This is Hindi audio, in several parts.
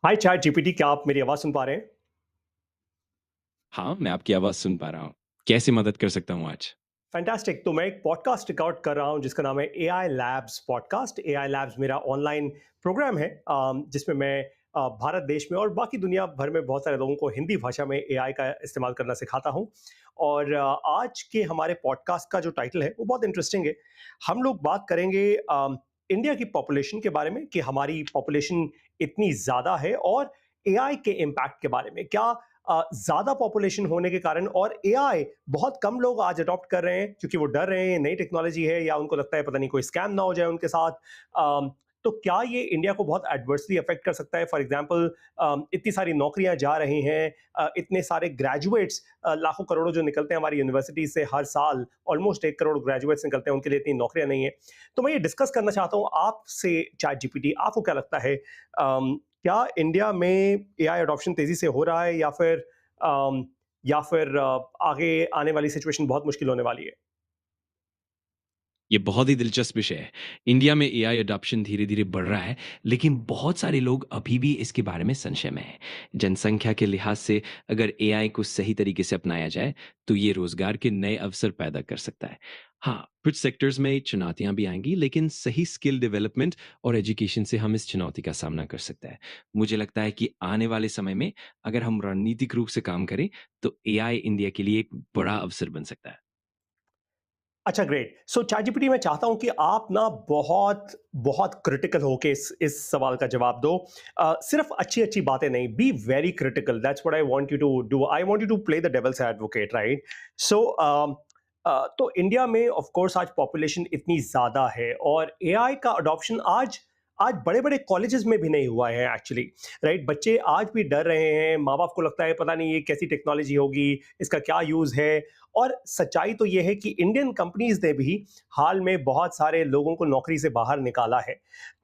हाय चैट जीपीटी, क्या आप मेरी आवाज़ सुन पा रहे हैं? हाँ, मैं आपकी आवाज़ सुन पा रहा हूँ। कैसे मदद कर सकता हूँ आज? फैंटास्टिक। तो मैं एक पॉडकास्ट रिकॉर्ड कर रहा हूँ जिसका नाम है AI labs podcast. AI labs मेरा ऑनलाइन प्रोग्राम है, जिसमें मैं भारत देश में और बाकी दुनिया भर में बहुत सारे लोगों को हिंदी भाषा में एआई का इस्तेमाल करना सिखाता हूँ। और आज के हमारे पॉडकास्ट का जो टाइटल है वो बहुत इंटरेस्टिंग है। हम लोग बात करेंगे इंडिया की पॉपुलेशन के बारे में कि हमारी पॉपुलेशन इतनी ज़्यादा है, और एआई के इम्पैक्ट के बारे में। क्या ज़्यादा पॉपुलेशन होने के कारण और एआई बहुत कम लोग आज अडॉप्ट कर रहे हैं क्योंकि वो डर रहे हैं, नई टेक्नोलॉजी है, या उनको लगता है पता नहीं कोई स्कैम ना हो जाए उनके साथ। तो क्या ये इंडिया को बहुत एडवर्सली अफेक्ट कर सकता है? फॉर एग्जांपल, इतनी सारी नौकरियां जा रही हैं, इतने सारे ग्रेजुएट्स, लाखों करोड़ों जो निकलते हैं हमारी यूनिवर्सिटी से हर साल, ऑलमोस्ट 1 करोड़ ग्रेजुएट्स निकलते हैं, उनके लिए इतनी नौकरियां नहीं है। तो मैं ये डिस्कस करना चाहता हूँ आपसे, चैट जीपीटी, आपको क्या लगता है? क्या इंडिया में एआई अडॉप्शन तेजी से हो रहा है, अम, या फिर आगे आने वाली सिचुएशन बहुत मुश्किल होने वाली है? ये बहुत ही दिलचस्प विषय है। इंडिया में एआई अडॉप्शन धीरे-धीरे बढ़ रहा है, लेकिन बहुत सारे लोग अभी भी इसके बारे में संशय में हैं। जनसंख्या के लिहाज से अगर एआई को सही तरीके से अपनाया जाए, तो ये रोज़गार के नए अवसर पैदा कर सकता है। हाँ, कुछ सेक्टर्स में चुनौतियाँ भी आएँगी, लेकिन सही स्किल डेवलपमेंट और एजुकेशन से हम इस चुनौती का सामना कर सकते हैं। मुझे लगता है कि आने वाले समय में अगर हम रणनीतिक रूप से काम करें, तो एआई इंडिया के लिए एक बड़ा अवसर बन सकता है। अच्छा, ग्रेट। सो चैटजीपीटी, मैं चाहता हूँ कि आप ना बहुत बहुत क्रिटिकल होके इस सवाल का जवाब दो। सिर्फ अच्छी अच्छी बातें नहीं, be very critical. That's what I want you to do. I want you to play the devil's advocate, right? So तो इंडिया में ऑफ कोर्स आज पॉपुलेशन इतनी ज्यादा है, और एआई का अडॉप्शन आज आज बड़े बड़े कॉलेजेस में भी नहीं हुआ है एक्चुअली। राइट, बच्चे आज भी डर रहे हैं, माँ बाप को लगता है पता नहीं ये कैसी टेक्नोलॉजी होगी, इसका क्या यूज है। और सच्चाई तो ये है कि इंडियन कंपनीज ने भी हाल में बहुत सारे लोगों को नौकरी से बाहर निकाला है।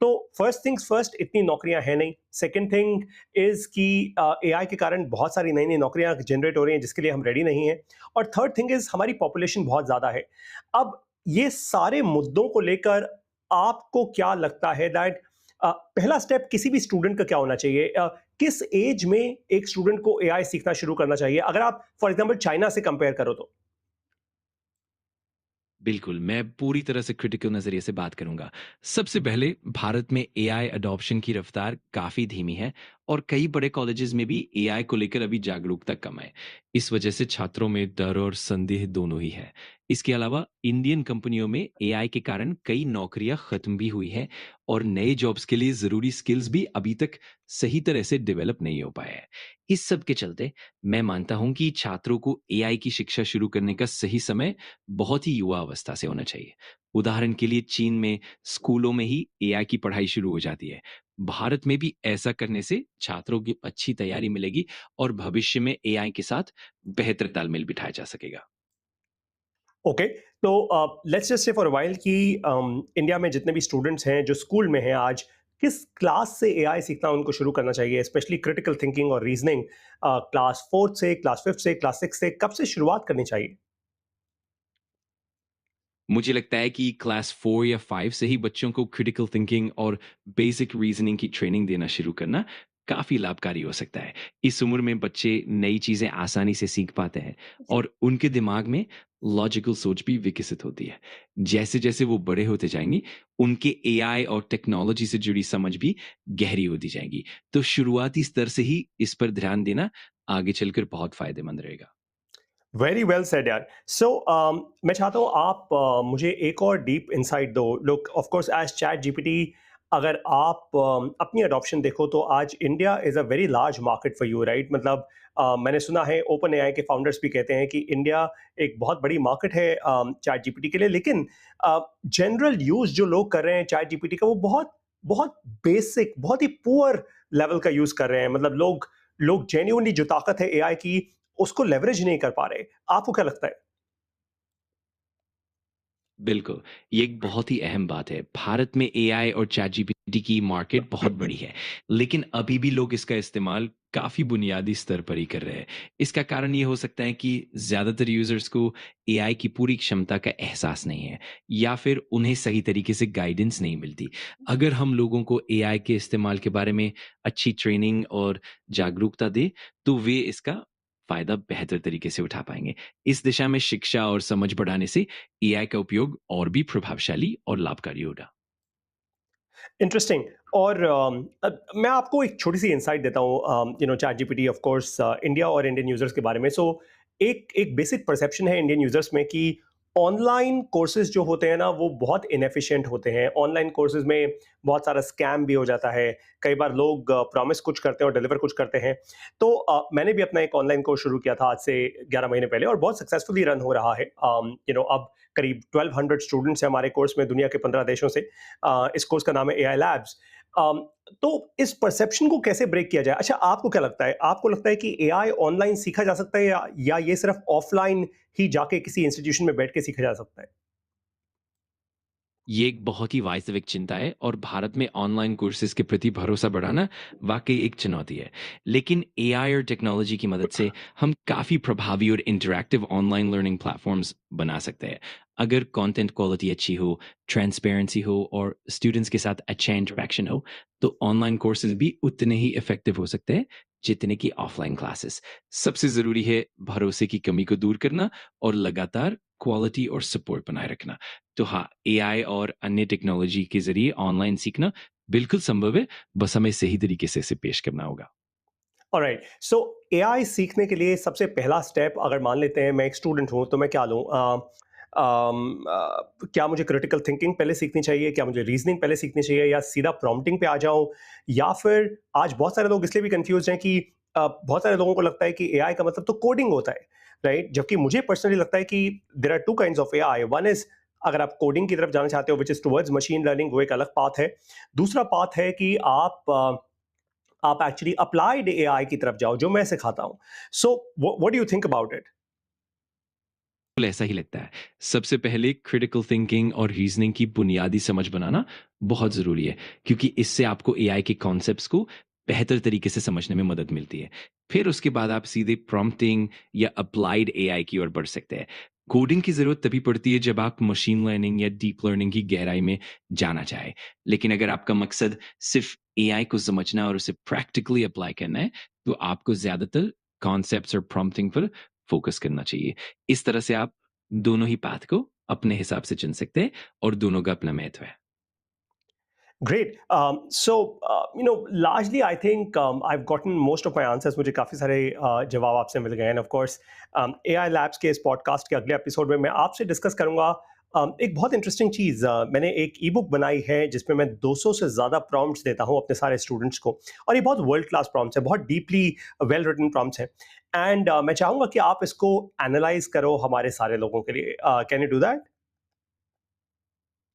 तो फर्स्ट थिंग्स फर्स्ट, इतनी नौकरियां हैं नहीं। सेकंड थिंग इज कि एआई के कारण बहुत सारी नई नई नौकरियां जनरेट हो रही हैं जिसके लिए हम रेडी नहीं हैं। और थर्ड थिंग इज हमारी पॉपुलेशन बहुत ज़्यादा है। अब ये सारे मुद्दों को लेकर आपको क्या लगता है दैट पहला स्टेप किसी भी स्टूडेंट का क्या होना चाहिए? किस एज में एक स्टूडेंट को एआई सीखना शुरू करना चाहिए, अगर आप फॉर एग्जांपल चाइना से कंपेयर करो तो? बिल्कुल, मैं पूरी तरह से क्रिटिकल नज़रिए से बात करूँगा। सबसे पहले भारत में एआई अडॉप्शन की रफ़्तार काफ़ी धीमी है और कई बड़े कॉलेजेस में भी एआई को लेकर अभी जागरूकता कम है। इस वजह से छात्रों में डर और संदेह दोनों ही है। इसके अलावा इंडियन कंपनियों में एआई के कारण कई नौकरियाँ ख़त्म भी हुई हैं और नए जॉब्स के लिए ज़रूरी स्किल्स भी अभी तक सही तरह से डेवलप नहीं हो पाए हैं। इस सब के चलते मैं मानता हूँ कि छात्रों को एआई की शिक्षा शुरू करने का सही समय बहुत ही युवा अवस्था से होना चाहिए। उदाहरण के लिए चीन में स्कूलों में ही एआई की पढ़ाई शुरू हो जाती है। भारत में भी ऐसा करने से छात्रों की अच्छी तैयारी मिलेगी और भविष्य में एआई के साथ बेहतर तालमेल बिठाया जा सकेगा। ओके। तो let's just say for a while कि इंडिया में जितने भी स्टूडेंट्स हैं जो स्कूल में हैं आज, किस क्लास से एआई सीखना उनको शुरू करना चाहिए, स्पेशली क्रिटिकल थिंकिंग और रीजनिंग? क्लास फोर्थ से, क्लास फिफ्थ से, क्लास सिक्स से, कब से शुरुआत करनी चाहिए? मुझे लगता है कि क्लास 4 या 5 से ही बच्चों को क्रिटिकल थिंकिंग और बेसिक रीजनिंग की ट्रेनिंग देना शुरू करना काफ़ी लाभकारी हो सकता है। इस उम्र में बच्चे नई चीज़ें आसानी से सीख पाते हैं और उनके दिमाग में लॉजिकल सोच भी विकसित होती है। जैसे-जैसे वो बड़े होते जाएँगे, उनके एआई और टेक्नोलॉजी से जुड़ी समझ भी गहरी होती जाएगी। तो शुरुआती स्तर से ही इस पर ध्यान देना आगे चलकर बहुत फ़ायदेमंद रहेगा। वेरी वेल सेड यार। सो मैं चाहता हूँ आप मुझे एक और डीप इंसाइट दो। Look, of course as chat GPT, अगर आप अपनी अडॉप्शन देखो तो आज India is a very large market for you, right? मतलब मैंने सुना है, ओपन एआई के फाउंडर्स भी कहते हैं कि इंडिया एक बहुत बड़ी मार्केट है चैट जीपीटी के लिए। लेकिन जनरल यूज़ जो लोग कर रहे हैं चैट जीपीटी का, वो बहुत बहुत बेसिक, बहुत ही पुअर लेवल का यूज़ कर रहे हैं। मतलब लोग लोग जेन्युइनली जो ताकत है एआई की, उसको लेवरेज नहीं कर पा रहे। आपको क्या लगता है? बिल्कुल, ये एक बहुत ही अहम बात है। भारत में एआई और चैटजीपीटी की मार्केट बहुत बड़ी है, लेकिन अभी भी लोग इसका इस्तेमाल काफ़ी बुनियादी स्तर पर ही कर रहे हैं। इसका कारण ये हो सकता है कि ज़्यादातर यूज़र्स को एआई की पूरी क्षमता का एहसास नहीं है या फिर उन्हें सही तरीके से गाइडेंस नहीं मिलती। अगर हम लोगों को एआई के इस्तेमाल के बारे में अच्छी ट्रेनिंग और जागरूकता दें, तो वे इसका फ़ायदा बेहतर तरीके से उठा पाएँगे। इस दिशा में शिक्षा और समझ बढ़ाने से एआई का उपयोग और भी प्रभावशाली और लाभकारी होगा। इंटरेस्टिंग। और मैं आपको एक छोटी-सी इनसाइट देता हूँ, chat GPT of course India और इंडियन यूज़र्स के बारे में। सो एक एक बेसिक परसेप्शन है इंडियन यूज़र्स में कि ऑनलाइन कोर्सेज़ जो होते हैं ना, वो बहुत इनएफिशिएंट होते हैं। ऑनलाइन कोर्सेज़ में बहुत सारा स्कैम भी हो जाता है। कई बार लोग प्रॉमिस कुछ करते हैं और डिलीवर कुछ करते हैं। तो मैंने भी अपना एक ऑनलाइन कोर्स शुरू किया था आज से 11 महीने पहले, और बहुत सक्सेसफुली रन हो रहा है। अब करीब 1200 स्टूडेंट्स हैं हमारे कोर्स में, दुनिया के 15 देशों से। इस कोर्स का नाम है एआई लैब्स। तो इस परसेप्शन को कैसे ब्रेक किया जाए? अच्छा, आपको क्या लगता है? आपको लगता है कि एआई ऑनलाइन सीखा जा सकता है, या ये सिर्फ ऑफलाइन ही जाके किसी इंस्टीट्यूशन में बैठ के सीखा जा सकता है? ये एक बहुत ही वास्तविक चिंता है और भारत में ऑनलाइन कोर्सेज के प्रति भरोसा बढ़ाना वाकई एक चुनौती है। लेकिन एआई और टेक्नोलॉजी की मदद से हम काफ़ी प्रभावी और इंटरैक्टिव ऑनलाइन लर्निंग प्लेटफॉर्म्स बना सकते हैं। अगर कंटेंट क्वालिटी अच्छी हो, ट्रांसपेरेंसी हो और स्टूडेंट्स के साथ अच्छा इंटरेक्शन हो, तो ऑनलाइन कोर्सेज भी उतने ही इफेक्टिव हो सकते हैं जितने की ऑफलाइन क्लासेस। सबसे ज़रूरी है भरोसे की कमी को दूर करना और लगातार क्वालिटी और सपोर्ट बनाए रखना। तो हाँ, एआई और अन्य टेक्नोलॉजी के ज़रिए ऑनलाइन सीखना बिल्कुल संभव है, बस हमें सही तरीके से इसे पेश करना होगा। ऑलराइट, सो एआई सीखने के लिए सबसे पहला स्टेप, अगर मान लेते हैं मैं एक स्टूडेंट हूँ, तो मैं क्या लूँ? क्या मुझे क्रिटिकल थिंकिंग पहले सीखनी चाहिए? क्या मुझे रीजनिंग पहले सीखनी चाहिए, या सीधा प्रॉम्प्टिंग पे आ जाऊँ? या फिर आज बहुत सारे लोग इसलिए भी कंफ्यूज हैं कि बहुत सारे लोगों को लगता है कि एआई का मतलब तो कोडिंग होता है, राइट? जबकि मुझे पर्सनली लगता है कि there are two kinds of AI. One is, अगर आप कोडिंग की तरफ जाना चाहते हो, which is towards machine learning, वो एक अलग पाथ है। दूसरा पाथ है कि आप एक्चुअली अप्लाइड एआई की तरफ जाओ, जो मैं सिखाता हूँ। So what do you think about it? बिल्कुल ऐसा ही लगता है। सबसे पहले क्रिटिकल थिंकिंग और रीजनिंग की बुनियादी समझ बनाना बहुत ज़रूरी है, क्योंकि इससे आपको एआई के कॉन्सेप्ट्स को बेहतर तरीके से समझने में मदद मिलती है। फिर उसके बाद आप सीधे प्रॉम्प्टिंग या अप्लाइड एआई की ओर बढ़ सकते हैं। कोडिंग की ज़रूरत तभी पड़ती है जब आप मशीन लर्निंग या डीप लर्निंग की गहराई में जाना चाहें। लेकिन अगर आपका मकसद सिर्फ एआई को समझना और उसे प्रैक्टिकली अप्लाई करना है, तो आपको ज़्यादातर कॉन्सेप्ट्स और प्रॉम्प्टिंग पर फोकस करना चाहिए। इस तरह से आप दोनों ही पाथ को अपने हिसाब से चुन सकते हैं और दोनों का अपना महत्व है। Great. Largely I think I have gotten most of my answers. मुझे काफ़ी सारे जवाब आपसे मिल गए हैं। ऑफ कोर्स एआई लैब्स के इस पॉडकास्ट के अगले एपिसोड में मैं आपसे डिस्कस करूंगा एक बहुत इंटरेस्टिंग चीज़। मैंने एक ई बुक बनाई है जिसमें मैं 200 से ज़्यादा प्रॉम्प्ट्स देता हूँ अपने सारे स्टूडेंट्स को, और ये बहुत वर्ल्ड क्लास प्रॉम्प्ट्स है, बहुत डीपली वेल रिटन प्रॉम्प्ट्स हैं। एंड मैं चाहूँगा कि आप इसको एनालाइज करो हमारे सारे लोगों के लिए। Can you do that?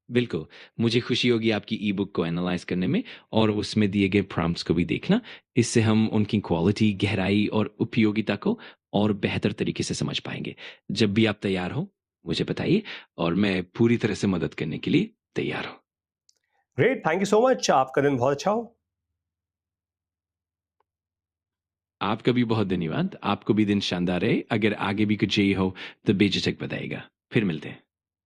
बिल्कुल, मुझे खुशी होगी आपकी ई-बुक को एनालाइज़ करने में और उसमें दिए गए प्रॉम्प्ट्स को भी देखना। इससे हम उनकी क्वालिटी, गहराई और उपयोगिता को और बेहतर तरीके से समझ पाएँगे। जब भी आप तैयार हों, मुझे बताइए और मैं पूरी तरह से मदद करने के लिए तैयार हूँ। Great, thank you so much. आपका दिन बहुत अच्छा हो। आपका भी बहुत धन्यवाद। आपको भी दिन शानदार रहे। अगर आगे भी कुछ चाहिए हो, तो बेझिझक बताइएगा। फिर मिलते हैं।